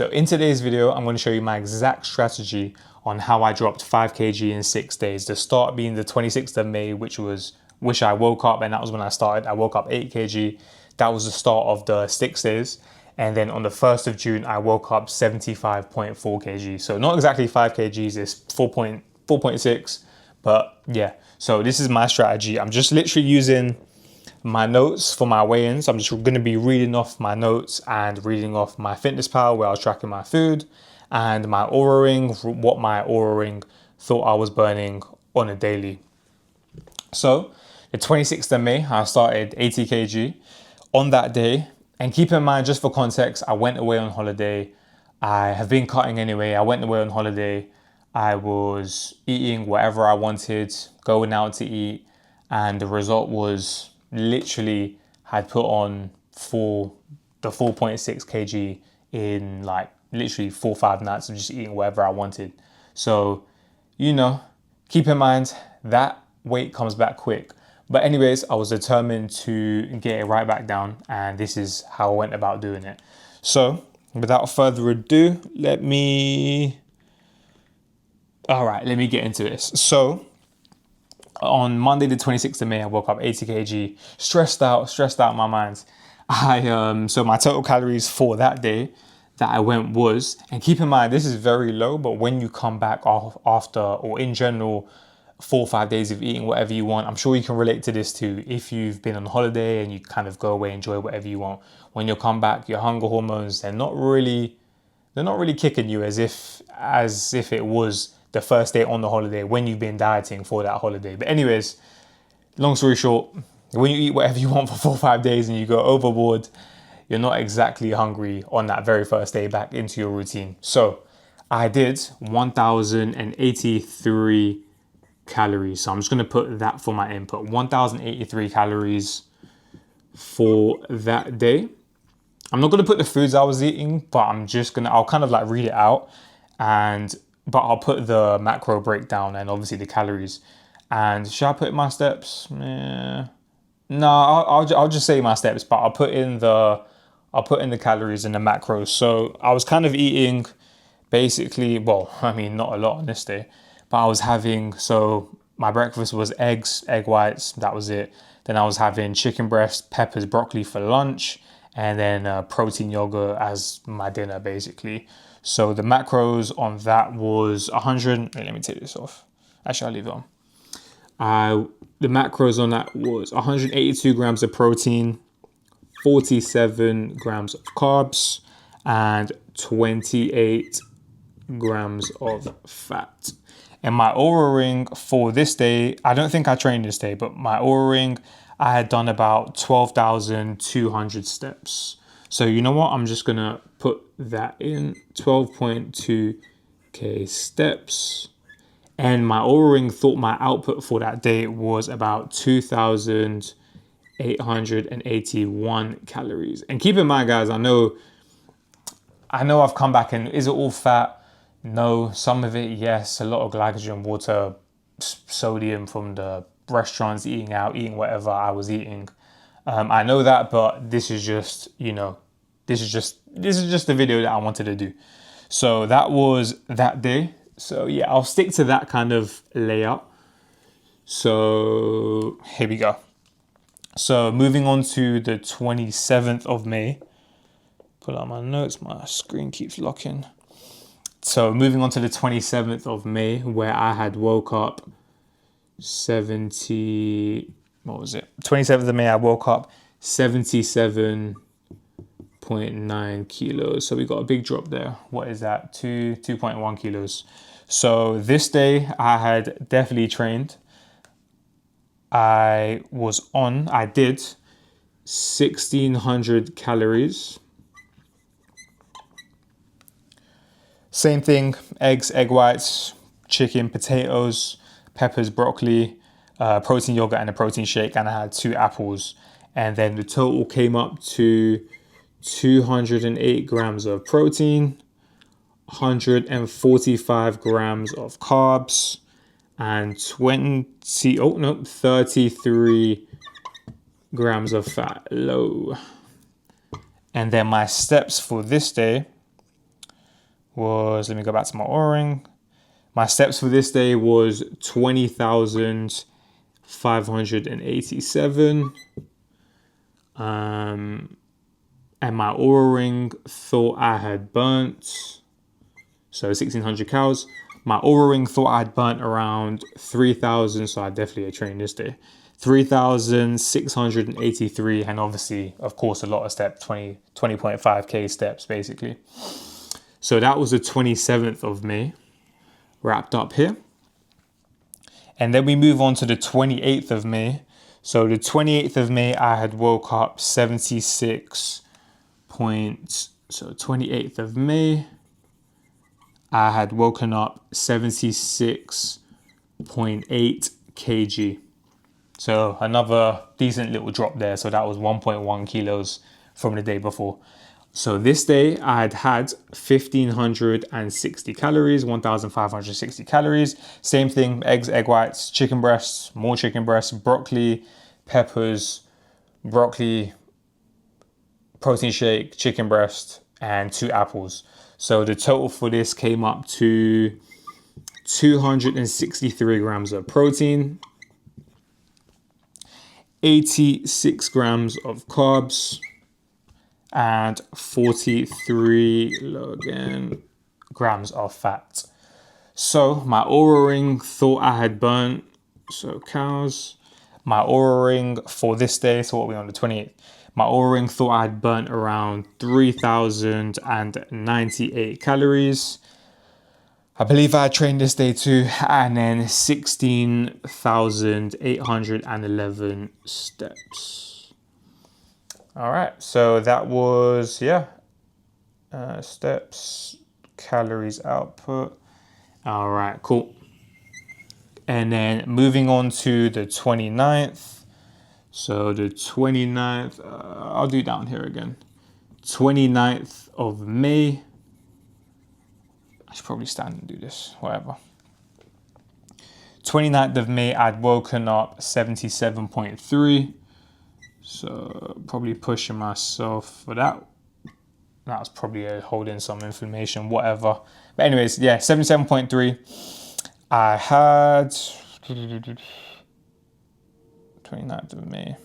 So in today's video, I'm going to show you my exact strategy on how I dropped 5 kg in 6 days. The start being the 26th of May, which I woke up, and that was when I started. I woke up 8 kg. That was the start of the 6 days. And then on the 1st of June, I woke up 75.4 kg. So not exactly 5 kgs, it's 4.6. But yeah, so this is my strategy. I'm just literally using my notes for my weigh-ins. I'm just going to be reading off my notes and reading off my fitness pal where I was tracking my food, and my Oura ring, what my Oura ring thought I was burning on a daily. So the 26th of May, I started 80 kg on that day. And keep in mind, just for context, I went away on holiday. I have been cutting anyway. I went away on holiday. I was eating whatever I wanted, going out to eat. And the result was literally had put on the 4.6 kg in like literally 4 or 5 nights of just eating whatever I wanted. So, you know, keep in mind that weight comes back quick. But anyways, I was determined to get it right back down, and this is how I went about doing it. So without further ado, let me get into this. So on Monday, the 26th of May, I woke up 80 kg, stressed out my mind. So my total calories for that day that I went was, and keep in mind, this is very low, but when you come back off after, or in general, 4 or 5 days of eating whatever you want, I'm sure you can relate to this too. If you've been on holiday and you kind of go away, enjoy whatever you want, when you come back, your hunger hormones, they're not really kicking you as if it was the first day on the holiday when you've been dieting for that holiday. But anyways, long story short, when you eat whatever you want for 4 or 5 days and you go overboard, you're not exactly hungry on that very first day back into your routine. So I did 1,083 calories. So I'm just going to put that for my input. 1,083 calories for that day. I'm not going to put the foods I was eating, but I'll kind of like read it out, but I'll put the macro breakdown and obviously the calories. And should I put my steps? No, I'll just say my steps, but I'll put in the calories and the macros. So I was kind of eating basically, well, I mean, not a lot on this day, but I was having, so my breakfast was eggs, egg whites, that was it. Then I was having chicken breast, peppers, broccoli for lunch, and then protein yogurt as my dinner, basically. So the macros on that was 100, let me take this off. Actually, I'll leave it on. The macros on that was 182 grams of protein, 47 grams of carbs, and 28 grams of fat. And my Oura ring for this day, I don't think I trained this day, but my Oura ring, I had done about 12,200 steps. So you know what? I'm just going to put that in 12.2k steps. And my Oura ring thought my output for that day was about 2,881 calories. And keep in mind, guys, I know I've come back and is it all fat? No, some of it, yes. A lot of glycogen, water, sodium from the restaurants, eating out, eating whatever I was eating. I know that, but this is just, this is just the video that I wanted to do. So that was that day. So yeah, I'll stick to that kind of layout. So here we go. So moving on to the 27th of May. Pull out my notes, my screen keeps locking. So moving on to the 27th of May, where I had woke up 27th of May, I woke up 77.9 kilos. So we got a big drop there. What is that? 2.1 kilos. So this day I had definitely trained. I did 1,600 calories. Same thing, eggs, egg whites, chicken, potatoes, peppers, broccoli, protein yogurt and a protein shake, and I had 2 apples. And then the total came up to 208 grams of protein, 145 grams of carbs, and 33 grams of fat. Low. And then my steps for this day was, let me go back to my Oura ring. My steps for this day was 20,587. And my Oura ring thought I had burnt, so 1,600 calories. My Oura ring thought I'd burnt around 3,000, so I definitely trained this day. 3,683, and obviously, of course, a lot of steps, 20.5K steps, basically. So that was the 27th of May, wrapped up here. And then we move on to the 28th of May. So the 28th of May, I had woke up 76 point, so 28th of May, I had woken up 76.8 kg. So another decent little drop there. So that was 1.1 kilos from the day before. So this day I had 1,560 calories, 1,560 calories. Same thing, eggs, egg whites, chicken breasts, more chicken breasts, broccoli, peppers, broccoli, protein shake, chicken breast, and 2 apples. So the total for this came up to 263 grams of protein, 86 grams of carbs, and 43 grams of fat. So my Oura ring thought I had burnt, so cows. My Oura ring for this day, so what are we on, the 28th? My Oura ring thought I had burnt around 3,098 calories. I believe I trained this day too, and then 16,811 steps. All right, so that was, steps, calories output. All right, cool. And then moving on to the 29th. So the 29th, I'll do down here again. 29th of May. I should probably stand and do this, whatever. 29th of May, I'd woken up 77.3. So probably pushing myself for that. That was probably holding some inflammation, whatever. But anyways, 77.3. I had 29th of May.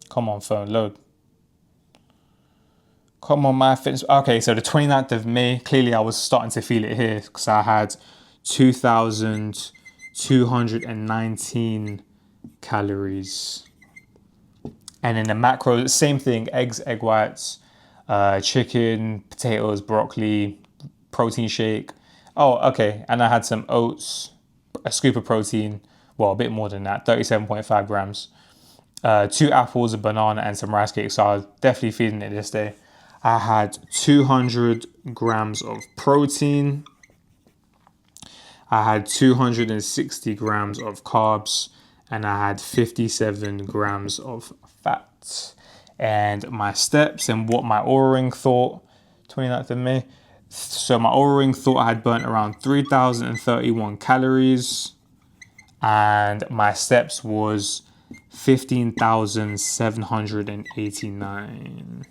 Come on, phone, load. Come on, my fitness. Okay, so the 29th of May, clearly I was starting to feel it here because I had 2,219 calories. And in the macros, same thing, eggs, egg whites, chicken, potatoes, broccoli, protein shake. Oh, okay, and I had some oats, a scoop of protein, well, a bit more than that, 37.5 grams. 2 apples, a banana, and some rice cakes, so I was definitely feeding it this day. I had 200 grams of protein. I had 260 grams of carbs, and I had 57 grams of fat. And my steps and what my Oura ring thought, 29th of May. So my Oura ring thought I had burnt around 3,031 calories, and my steps was 15,789.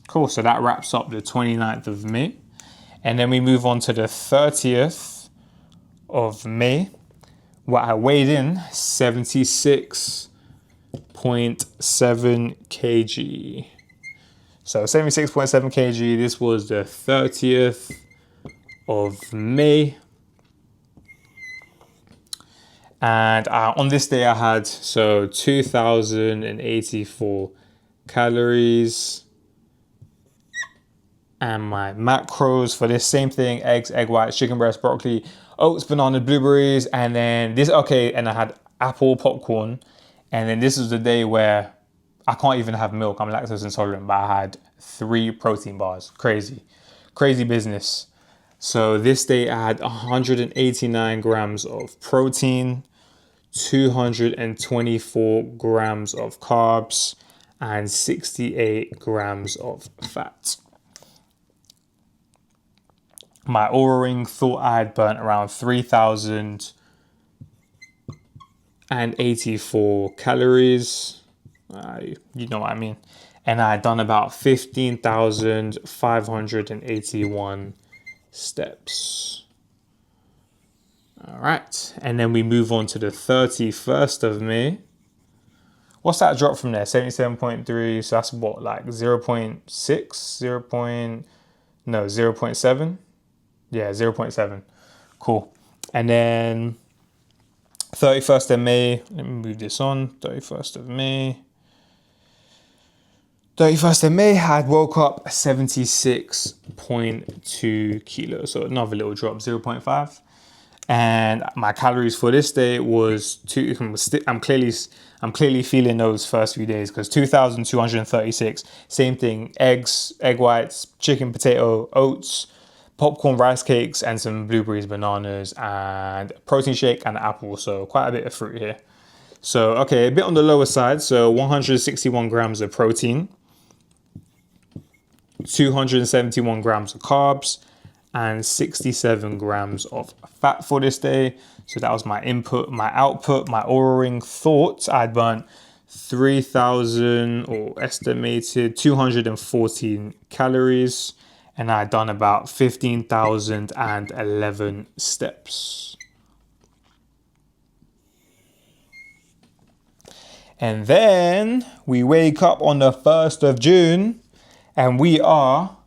Cool, so that wraps up the 29th of May. And then we move on to the 30th of May, where I weighed in 76.7 kg. So 76.7 kg, this was the 30th of May. And on this day I had, 2,084 calories. And my macros for this same thing, eggs, egg whites, chicken breast, broccoli, oats, banana, blueberries, and then this, and I had apple popcorn. And then this was the day where I can't even have milk. I'm lactose intolerant, but I had 3 protein bars. Crazy business. So this day I had 189 grams of protein, 224 grams of carbs, and 68 grams of fat. My Oura ring thought I had burnt around 3,084 calories. You know what I mean. and I had done about 15,581 steps. All right, and then we move on to the 31st of May. What's that drop from there? 77.3, so that's what, like 0 0.6, 0. No, 0 0.7? Yeah, 0 0.7. Cool. And then 31st of May, let me move this on, 31st of May. 31st of May, I woke up 76.2 kilos, so another little drop, 0.5. And my calories for this day was I'm clearly feeling those first few days, because 2,236, same thing, eggs, egg whites, chicken, potato, oats, popcorn, rice cakes, and some blueberries, bananas, and protein shake and apple. So quite a bit of fruit here. So, okay, a bit on the lower side. So 161 grams of protein, 271 grams of carbs, and 67 grams of fat for this day. So that was my input. My output, my Oura Ring thoughts, I'd burnt 3,000 or estimated 214 calories, and I'd done about 15,011 steps. And then we wake up on the 1st of June and we are,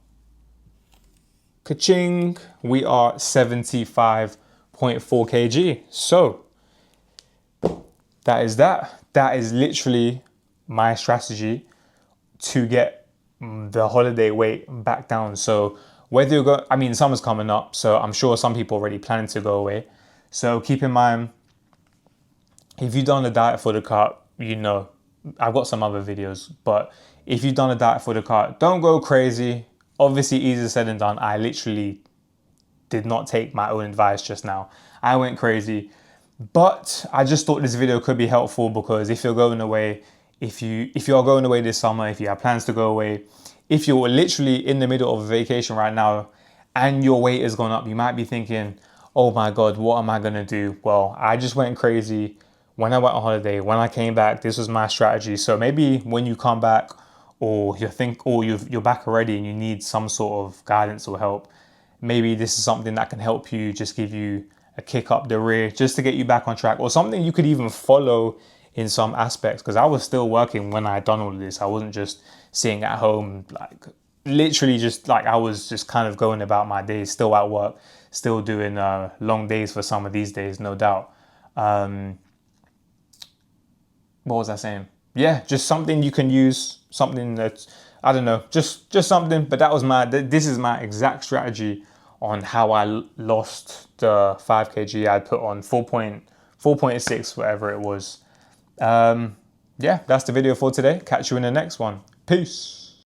ka-ching, we are 75.4 kg. So that is that. That is literally my strategy to get the holiday weight back down. So whether you go, I mean, summer's coming up, so I'm sure some people already planning to go away. So keep in mind, if you've done a diet for the cart, you know, I've got some other videos, but if you've done a diet for the cart, don't go crazy. Obviously, easier said than done. I literally did not take my own advice just now. I went crazy, but I just thought this video could be helpful, because if you're going away, if you are going away this summer, if you have plans to go away, if you're literally in the middle of a vacation right now and your weight has gone up, you might be thinking, oh my God, what am I gonna do? Well, I just went crazy when I went on holiday. When I came back, this was my strategy. So maybe when you come back, or you're back already and you need some sort of guidance or help, maybe this is something that can help you, just give you a kick up the rear, just to get you back on track, or something you could even follow in some aspects. Because I was still working when I had done all of this. I wasn't just sitting at home, like literally just like, I was just kind of going about my days, still at work, still doing long days for some of these days, no doubt. What was I saying? Yeah, just something you can use, something that, I don't know, just something. But that was this is my exact strategy on how I lost the 5 kg I'd put on, 4.6, whatever it was. Yeah, that's the video for today. Catch you in the next one. Peace.